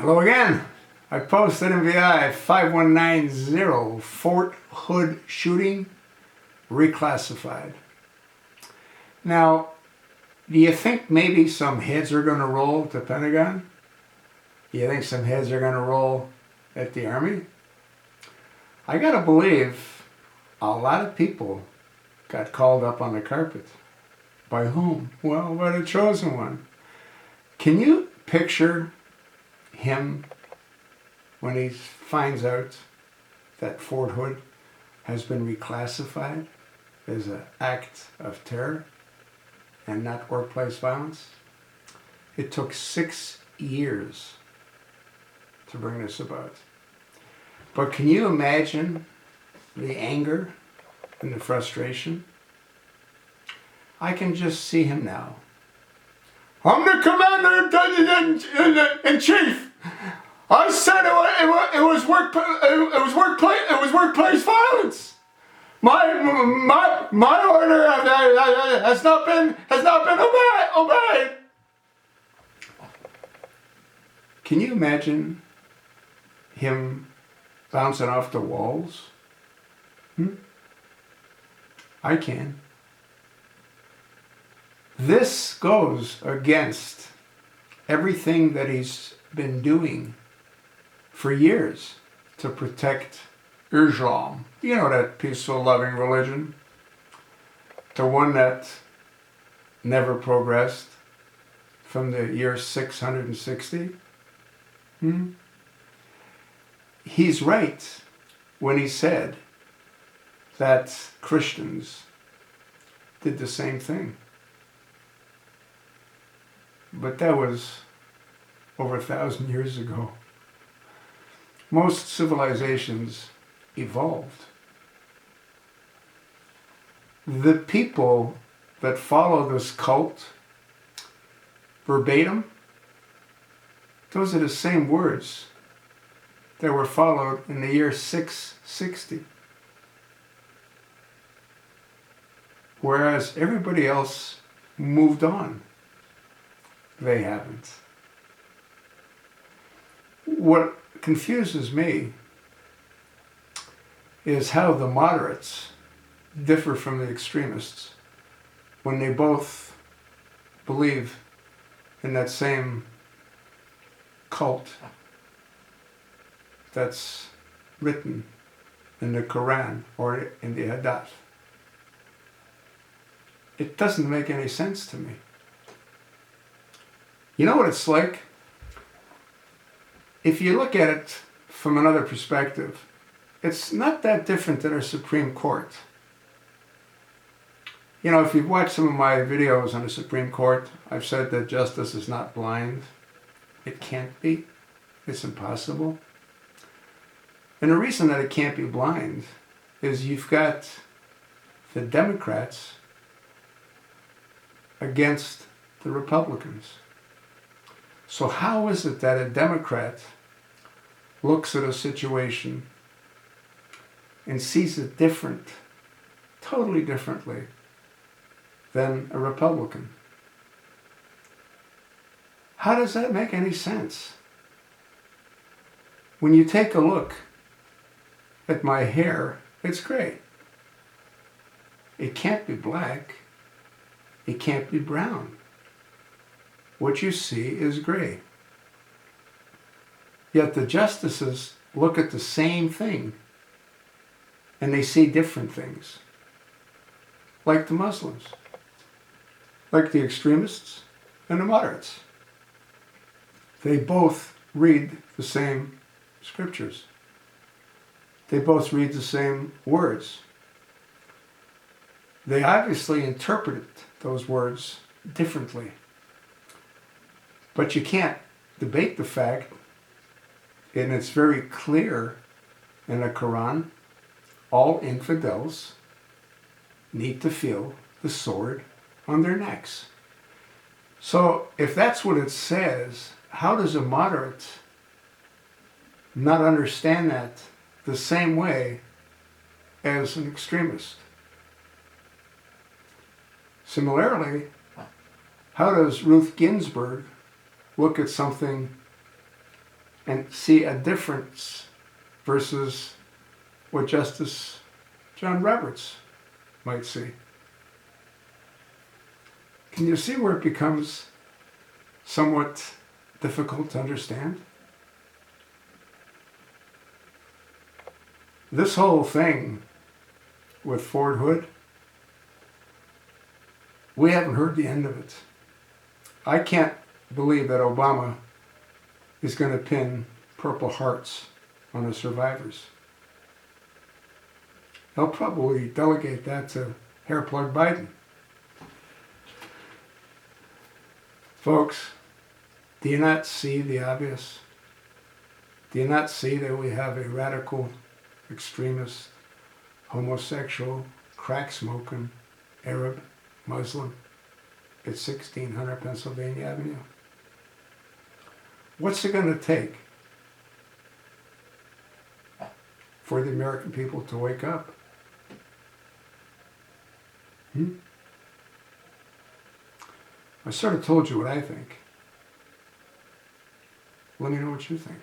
Hello again. I posted MVI 5190 Fort Hoot shooting reclassified. Now, do you think maybe some heads are going to roll at the Pentagon? Do you think some heads are going to roll at the Army? I got to believe a lot of people got called up on the carpet. By whom? Well, by the chosen one. Can you picture him when he finds out that Fort Hoot has been reclassified as an act of terror and not workplace violence? It took 6 years to bring this about. But can you imagine the anger and the frustration? I can just see him now. I'm the commander-in-chief. I said it was workplace violence. My order has not been obeyed. Can you imagine him bouncing off the walls? I can. This goes against everything that he's been doing for years to protect Islam. You know, that peaceful, loving religion. The one that never progressed from the year 660. He's right when he said that Christians did the same thing. But that was over 1,000 years ago. Most civilizations evolved. The people that follow this cult verbatim, those are the same words that were followed in the year 660. Whereas everybody else moved on. They haven't. What confuses me is how the moderates differ from the extremists when they both believe in that same cult that's written in the Quran or in the Hadith. It doesn't make any sense to me. You know what it's like? If you look at it from another perspective, it's not that different than our Supreme Court. You know, if you've watched some of my videos on the Supreme Court, I've said that justice is not blind. It can't be. It's impossible. And the reason that it can't be blind is you've got the Democrats against the Republicans. So how is it that a Democrat looks at a situation and sees it different, totally differently, than a Republican? How does that make any sense? When you take a look at my hair, it's gray. It can't be black. It can't be brown. What you see is gray. Yet the justices look at the same thing and they see different things. Like the Muslims, like the extremists and the moderates. They both read the same scriptures. They both read the same words. They obviously interpreted those words differently. But you can't debate the fact, and it's very clear in the Quran, all infidels need to feel the sword on their necks. So if that's what it says, how does a moderate not understand that the same way as an extremist? Similarly, how does Ruth Ginsburg look at something and see a difference versus what Justice John Roberts might see. Can you see where it becomes somewhat difficult to understand? This whole thing with Fort Hoot, we haven't heard the end of it. I can't believe that Obama is going to pin Purple Hearts on the survivors. They'll probably delegate that to Hairplug Biden. Folks, do you not see the obvious? Do you not see that we have a radical, extremist, homosexual, crack-smoking, Arab, Muslim at 1600 Pennsylvania Avenue? What's it going to take for the American people to wake up? I sort of told you what I think. Let me know what you think.